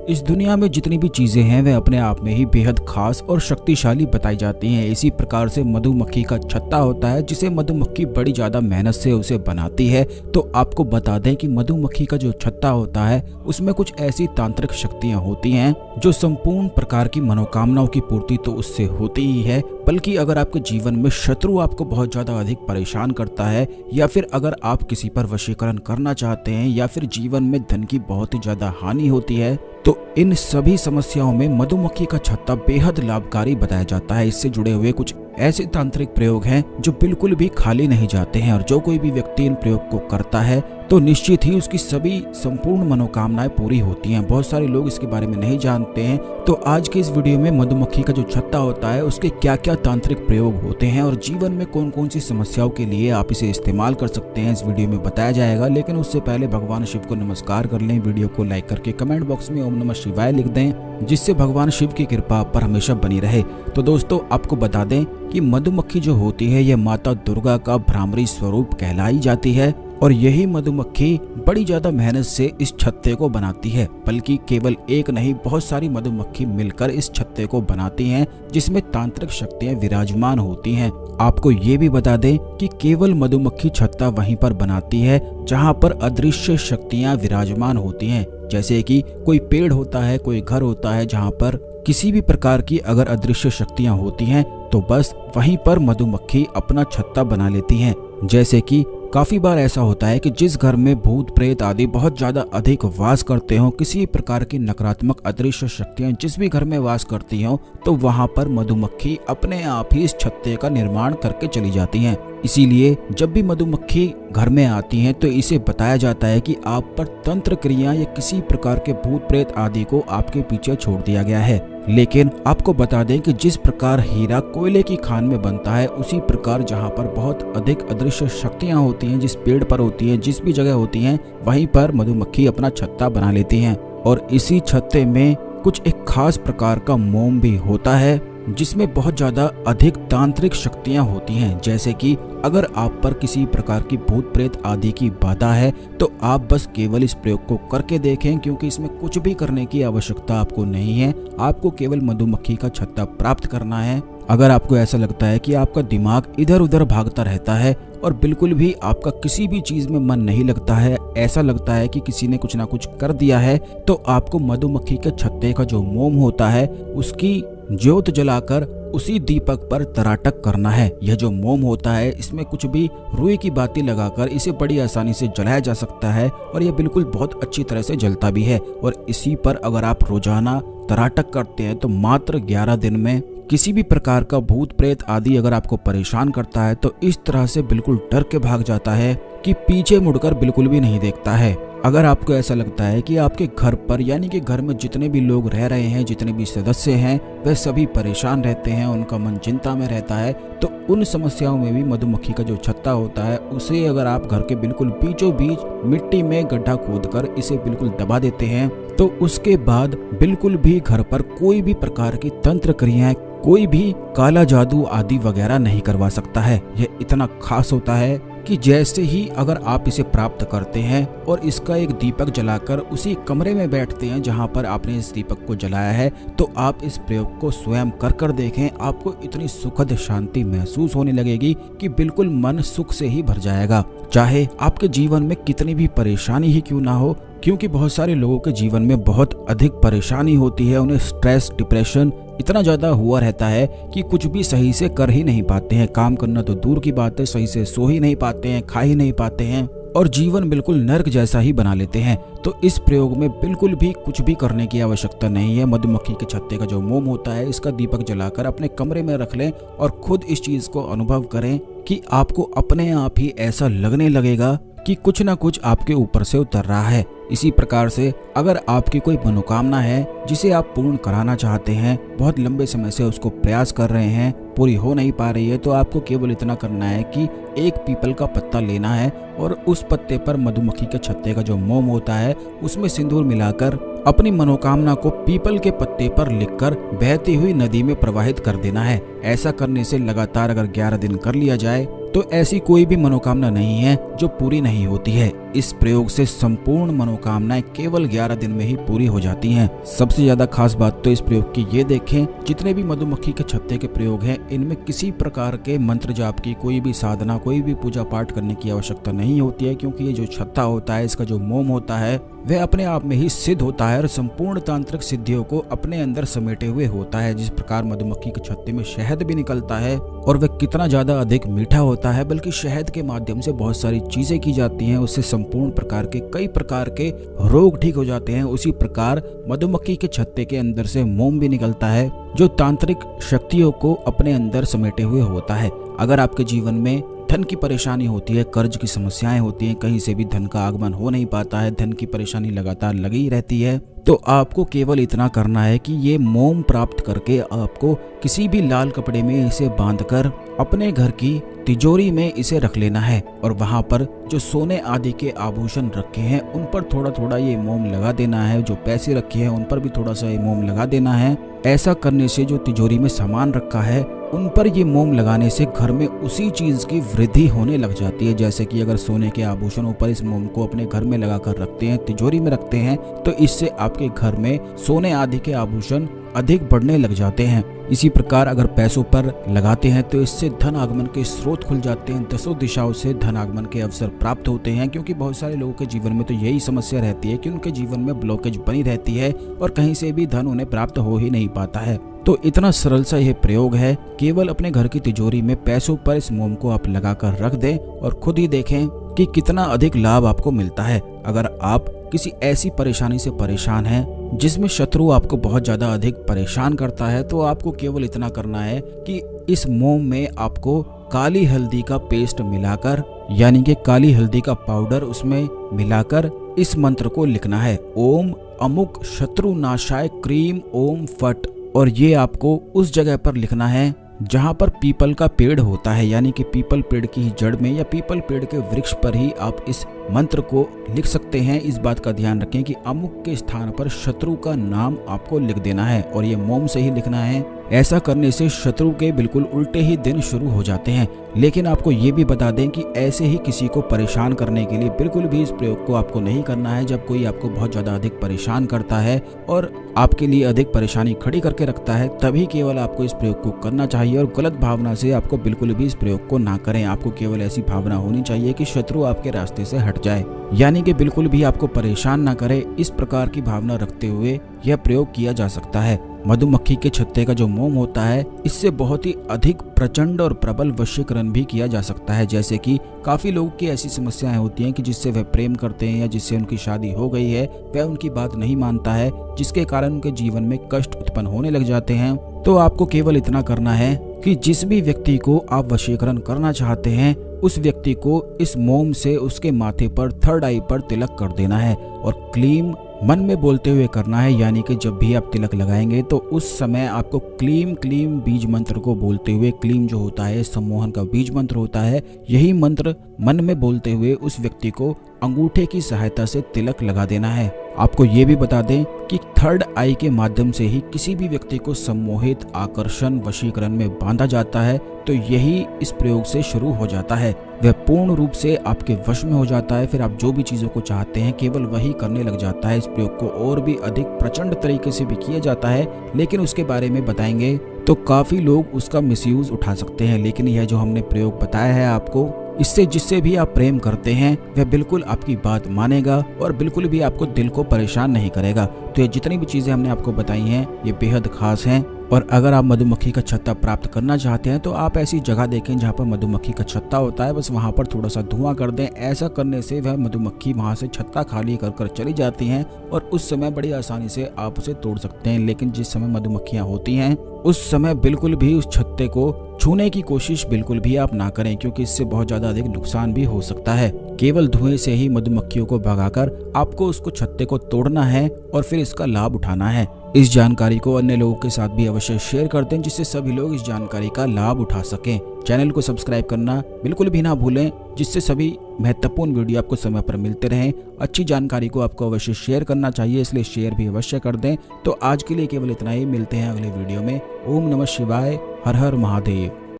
इस दुनिया में जितनी भी चीजें हैं वे अपने आप में ही बेहद खास और शक्तिशाली बताई जाती हैं। इसी प्रकार से मधुमक्खी का छत्ता होता है जिसे मधुमक्खी बड़ी ज्यादा मेहनत से उसे बनाती है। तो आपको बता दें कि मधुमक्खी का जो छत्ता होता है उसमें कुछ ऐसी तांत्रिक शक्तियां होती हैं जो संपूर्ण प्रकार की मनोकामनाओं की पूर्ति तो उससे होती ही है, बल्कि अगर आपके जीवन में शत्रु आपको बहुत ज्यादा अधिक परेशान करता है या फिर अगर आप किसी पर वशीकरण करना चाहते हैं या फिर जीवन में धन की बहुत ही ज्यादा हानि होती है, तो इन सभी समस्याओं में मधुमक्खी का छत्ता बेहद लाभकारी बताया जाता है। इससे जुड़े हुए कुछ ऐसे तांत्रिक प्रयोग हैं जो बिल्कुल भी खाली नहीं जाते हैं और जो कोई भी व्यक्ति इन प्रयोग को करता है तो निश्चित ही उसकी सभी संपूर्ण मनोकामनाएं पूरी होती हैं। बहुत सारे लोग इसके बारे में नहीं जानते हैं, तो आज के इस वीडियो में मधुमक्खी का जो छत्ता होता है उसके क्या क्या तांत्रिक प्रयोग होते हैं और जीवन में कौन कौन सी समस्याओं के लिए आप इसे इस्तेमाल कर सकते हैं इस वीडियो में बताया जाएगा। लेकिन उससे पहले भगवान शिव को नमस्कार कर लें, वीडियो को लाइक करके कमेंट बॉक्स में ओम नमः शिवाय लिख दें, जिससे भगवान शिव की कृपा आप पर हमेशा बनी रहे। तो दोस्तों आपको बता दें कि मधुमक्खी जो होती है यह माता दुर्गा का भ्रामरी स्वरूप कहलाई जाती है और यही मधुमक्खी बड़ी ज्यादा मेहनत से इस छत्ते को बनाती है, बल्कि केवल एक नहीं बहुत सारी मधुमक्खी मिलकर इस छत्ते को बनाती हैं जिसमें तांत्रिक शक्तियां विराजमान होती हैं। आपको ये भी बता दें कि केवल मधुमक्खी छत्ता वहीं पर बनाती है जहां पर अदृश्य शक्तियां विराजमान होती हैं, जैसे कि कोई पेड़ होता है, कोई घर होता है, जहां पर किसी भी प्रकार की अगर अदृश्य शक्तियां होती हैं तो बस वहीं पर मधुमक्खी अपना छत्ता बना लेती हैं। जैसे कि काफी बार ऐसा होता है कि जिस घर में भूत प्रेत आदि बहुत ज्यादा अधिक वास करते हो, किसी प्रकार की नकारात्मक अदृश्य शक्तियां जिस भी घर में वास करती हो, तो वहां पर मधुमक्खी अपने आप ही इस छत्ते का निर्माण करके चली जाती हैं। इसीलिए जब भी मधुमक्खी घर में आती हैं तो इसे बताया जाता है कि आप पर तंत्र क्रिया या किसी प्रकार के भूत प्रेत आदि को आपके पीछे छोड़ दिया गया है। लेकिन आपको बता दें कि जिस प्रकार हीरा कोयले की खान में बनता है, उसी प्रकार जहां पर बहुत अधिक अदृश्य शक्तियां होती हैं, जिस पेड़ पर होती हैं, जिस भी जगह होती हैं, वहीं पर मधुमक्खी अपना छत्ता बना लेती हैं। और इसी छत्ते में कुछ एक खास प्रकार का मोम भी होता है जिसमें बहुत ज्यादा अधिक तांत्रिक शक्तियां होती हैं। जैसे कि अगर आप पर किसी प्रकार की भूत प्रेत आदि की बाधा है तो आप बस केवल इस प्रयोग को करके देखें, क्योंकि इसमें कुछ भी करने की आवश्यकता आपको नहीं है। आपको केवल मधुमक्खी का छत्ता प्राप्त करना है। अगर आपको ऐसा लगता है कि आपका दिमाग इधर उधर भागता रहता है और बिल्कुल भी आपका किसी भी चीज में मन नहीं लगता है, ऐसा लगता है कि किसी ने कुछ ना कुछ कर दिया है, तो आपको मधुमक्खी के छत्ते का जो मोम होता है उसकी ज्योत जलाकर उसी दीपक पर तराटक करना है। यह जो मोम होता है इसमें कुछ भी रुई की बाती लगाकर इसे बड़ी आसानी से जलाया जा सकता है और यह बिल्कुल बहुत अच्छी तरह से जलता भी है। और इसी पर अगर आप रोजाना तराटक करते हैं तो मात्र 11 दिन में किसी भी प्रकार का भूत प्रेत आदि अगर आपको परेशान करता है तो इस तरह से बिल्कुल डर के भाग जाता है कि पीछे मुड़कर बिल्कुल भी नहीं देखता है। अगर आपको ऐसा लगता है कि आपके घर पर यानी कि घर में जितने भी लोग रह रहे हैं, जितने भी सदस्य हैं, वह सभी परेशान रहते हैं, उनका मन चिंता में रहता है, तो उन समस्याओं में भी मधुमक्खी का जो छत्ता होता है उसे अगर आप घर के बिल्कुल बीचों बीच मिट्टी में गड्ढा खोदकर इसे बिल्कुल दबा देते हैं तो उसके बाद बिल्कुल भी घर पर कोई भी प्रकार की तंत्र क्रियाएं, कोई भी काला जादू आदि वगैरह नहीं करवा सकता है। यह इतना खास होता है कि जैसे ही अगर आप इसे प्राप्त करते हैं और इसका एक दीपक जलाकर उसी कमरे में बैठते हैं जहां पर आपने इस दीपक को जलाया है, तो आप इस प्रयोग को स्वयं कर देखें। आपको इतनी सुखद शांति महसूस होने लगेगी कि बिल्कुल मन सुख से ही भर जाएगा, चाहे आपके जीवन में कितनी भी परेशानी ही क्यों ना हो। क्योंकि बहुत सारे लोगों के जीवन में बहुत अधिक परेशानी होती है, उन्हें स्ट्रेस, डिप्रेशन इतना ज्यादा हुआ रहता है कि कुछ भी सही से कर ही नहीं पाते हैं। काम करना तो दूर की बात है, सही से सो ही नहीं पाते हैं, खा ही नहीं पाते हैं और जीवन बिल्कुल नर्क जैसा ही बना लेते हैं। तो इस प्रयोग में बिल्कुल भी कुछ भी करने की आवश्यकता नहीं है। मधुमक्खी के छत्ते का जो मोम होता है इसका दीपक जलाकर अपने कमरे में रख लें और खुद इस चीज को अनुभव करें कि आपको अपने आप ही ऐसा लगने लगेगा कि कुछ ना कुछ आपके ऊपर से उतर रहा है। इसी प्रकार से अगर आपकी कोई मनोकामना है जिसे आप पूर्ण कराना चाहते हैं, बहुत लंबे समय से उसको प्रयास कर रहे हैं, पूरी हो नहीं पा रही है, तो आपको केवल इतना करना है कि एक पीपल का पत्ता लेना है और उस पत्ते पर मधुमक्खी के छत्ते का जो मोम होता है उसमें सिंदूर मिलाकर अपनी मनोकामना को पीपल के पत्ते पर लिखकर बहती हुई नदी में प्रवाहित कर देना है। ऐसा करने से लगातार अगर 11 दिन कर लिया जाए तो ऐसी कोई भी मनोकामना नहीं है जो पूरी नहीं होती है। इस प्रयोग से संपूर्ण मनोकामनाएं केवल 11 दिन में ही पूरी हो जाती हैं। सबसे ज्यादा खास बात तो इस प्रयोग की ये देखें, जितने भी मधुमक्खी के छत्ते के प्रयोग हैं इनमें किसी प्रकार के मंत्र जाप की कोई भी साधना, कोई भी पूजा पाठ करने की आवश्यकता नहीं होती है, क्योंकि ये जो छत्ता होता है, इसका जो मोम होता है वह अपने आप में ही सिद्ध होता है और संपूर्ण तांत्रिक सिद्धियों को अपने अंदर समेटे हुए होता है। जिस प्रकार मधुमक्खी के छत्ते में शहद भी निकलता है और वह कितना ज्यादा अधिक मीठा होता है, बल्कि शहद के माध्यम से बहुत सारी चीजें की जाती हैं, उससे संपूर्ण प्रकार के कई प्रकार के रोग ठीक हो जाते हैं। उसी प्रकार मधुमक्खी के छत्ते के अंदर से मोम भी निकलता है जो तांत्रिक शक्तियों को अपने अंदर समेटे हुए होता है। अगर आपके जीवन में धन की परेशानी होती है, कर्ज की समस्याएं होती हैं, कहीं से भी धन का आगमन हो नहीं पाता है, धन की परेशानी लगातार लगी रहती है, तो आपको केवल इतना करना है कि ये मोम प्राप्त करके आपको किसी भी लाल कपड़े में इसे बांधकर अपने घर की तिजोरी में इसे रख लेना है और वहां पर जो सोने आदि के आभूषण रखे हैं उन पर थोड़ा थोड़ा ये मोम लगा देना है। जो पैसे रखे हैं उन पर भी थोड़ा सा ये मोम लगा देना है। ऐसा करने से जो तिजोरी में सामान रखा है उन पर ये मोम लगाने से घर में उसी चीज की वृद्धि होने लग जाती है। जैसे कि अगर सोने के आभूषणों पर इस मोम को अपने घर में लगाकर रखते हैं, तिजोरी में रखते हैं, तो इससे आपके घर में सोने आदि के आभूषण अधिक बढ़ने लग जाते हैं। इसी प्रकार अगर पैसों पर लगाते हैं तो इससे धन आगमन के स्रोत खुल जाते हैं, दसों दिशाओं से धन आगमन के अवसर प्राप्त होते हैं। क्योंकि बहुत सारे लोगों के जीवन में तो यही समस्या रहती है कि उनके जीवन में ब्लॉकेज बनी रहती है और कहीं से भी धन उन्हें प्राप्त हो ही नहीं पाता है। तो इतना सरल सा यह प्रयोग है, केवल अपने घर की तिजोरी में पैसों पर इस मोम को आप लगाकर रख दें और खुद ही देखें कि कितना अधिक लाभ आपको मिलता है। अगर आप किसी ऐसी परेशानी से परेशान हैं जिसमें शत्रु आपको बहुत ज्यादा अधिक परेशान करता है, तो आपको केवल इतना करना है कि इस मोम में आपको काली हल्दी का पेस्ट मिलाकर, यानी कि काली हल्दी का पाउडर उसमें मिलाकर इस मंत्र को लिखना है, ओम अमुक शत्रु नाशाय क्रीम ओम फट। और ये आपको उस जगह पर लिखना है जहाँ पर पीपल का पेड़ होता है, यानी कि पीपल पेड़ की ही जड़ में या पीपल पेड़ के वृक्ष पर ही आप इस मंत्र को लिख सकते हैं। इस बात का ध्यान रखें कि अमुक के स्थान पर शत्रु का नाम आपको लिख देना है और ये मोम से ही लिखना है। ऐसा करने से शत्रु के बिल्कुल उल्टे ही दिन शुरू हो जाते हैं। लेकिन आपको ये भी बता दें कि ऐसे ही किसी को परेशान करने के लिए बिल्कुल भी इस प्रयोग को आपको नहीं करना है। जब कोई आपको बहुत ज्यादा अधिक परेशान करता है और आपके लिए अधिक परेशानी खड़ी करके रखता है, तभी केवल आपको इस प्रयोग को करना चाहिए और गलत भावना से आपको बिल्कुल भी इस प्रयोग को ना करें। आपको केवल ऐसी भावना होनी चाहिए कि शत्रु आपके रास्ते से हट जाए, यानी कि बिल्कुल भी आपको परेशान ना करे। इस प्रकार की भावना रखते हुए यह प्रयोग किया जा सकता है। मधुमक्खी के छत्ते का जो मोम होता है, इससे बहुत ही अधिक प्रचंड और प्रबल वशीकरण भी किया जा सकता है। जैसे कि काफी लोगों की ऐसी समस्याएं होती हैं कि जिससे वह प्रेम करते हैं या जिससे उनकी शादी हो गई है, वह उनकी बात नहीं मानता है, जिसके कारण उनके जीवन में कष्ट उत्पन्न होने लग जाते हैं। तो आपको केवल इतना करना है कि जिस भी व्यक्ति को आप वशीकरण करना चाहते हैं, उस व्यक्ति को इस मोम से उसके माथे पर थर्ड आई पर तिलक कर देना है और क्लीम मन में बोलते हुए करना है। यानी कि जब भी आप तिलक लगाएंगे तो उस समय आपको क्लीम क्लीम बीज मंत्र को बोलते हुए, क्लीम जो होता है सम्मोहन का बीज मंत्र होता है, यही मंत्र मन में बोलते हुए उस व्यक्ति को अंगूठे की सहायता से तिलक लगा देना है। आपको ये भी बता दें कि थर्ड आई के माध्यम से ही किसी भी व्यक्ति को सम्मोहित, आकर्षण, वशीकरण में बांधा जाता है, तो यही इस प्रयोग से शुरू हो जाता है। वह पूर्ण रूप से आपके वश में हो जाता है। फिर आप जो भी चीजों को चाहते हैं केवल वही करने लग जाता है। इस प्रयोग को और भी अधिक प्रचंड तरीके से भी किया जाता है, लेकिन उसके बारे में बताएंगे तो काफी लोग उसका मिसयूज उठा सकते हैं। लेकिन यह जो हमने प्रयोग बताया है आपको, इससे जिससे भी आप प्रेम करते हैं वह बिल्कुल आपकी बात मानेगा और बिल्कुल भी आपको दिल को परेशान नहीं करेगा। तो ये जितनी भी चीजें हमने आपको बताई हैं ये बेहद खास हैं। और अगर आप मधुमक्खी का छत्ता प्राप्त करना चाहते हैं तो आप ऐसी जगह देखें जहाँ पर मधुमक्खी का छत्ता होता है, बस वहाँ पर थोड़ा सा धुआं कर दें। ऐसा करने से वह मधुमक्खी वहाँ से छत्ता खाली कर चली जाती हैं और उस समय बड़ी आसानी से आप उसे तोड़ सकते हैं। लेकिन जिस समय मधुमक्खियाँ होती हैं उस समय बिल्कुल भी उस छत्ते को छूने की कोशिश बिल्कुल भी आप ना करें, क्योंकि इससे बहुत ज्यादा अधिक नुकसान भी हो सकता है। केवल धुएं से ही मधुमक्खियों को भगाकर आपको उसको छत्ते को तोड़ना है और फिर इसका लाभ उठाना है। इस जानकारी को अन्य लोगों के साथ भी अवश्य शेयर कर दें, जिससे सभी लोग इस जानकारी का लाभ उठा सकें। चैनल को सब्सक्राइब करना बिल्कुल भी ना भूलें, जिससे सभी महत्वपूर्ण वीडियो आपको समय पर मिलते रहें। अच्छी जानकारी को आपको अवश्य शेयर करना चाहिए, इसलिए शेयर भी अवश्य कर दें। तो आज के लिए केवल इतना ही, मिलते हैं अगले वीडियो में। ओम नमः शिवाय, हर हर महादेव।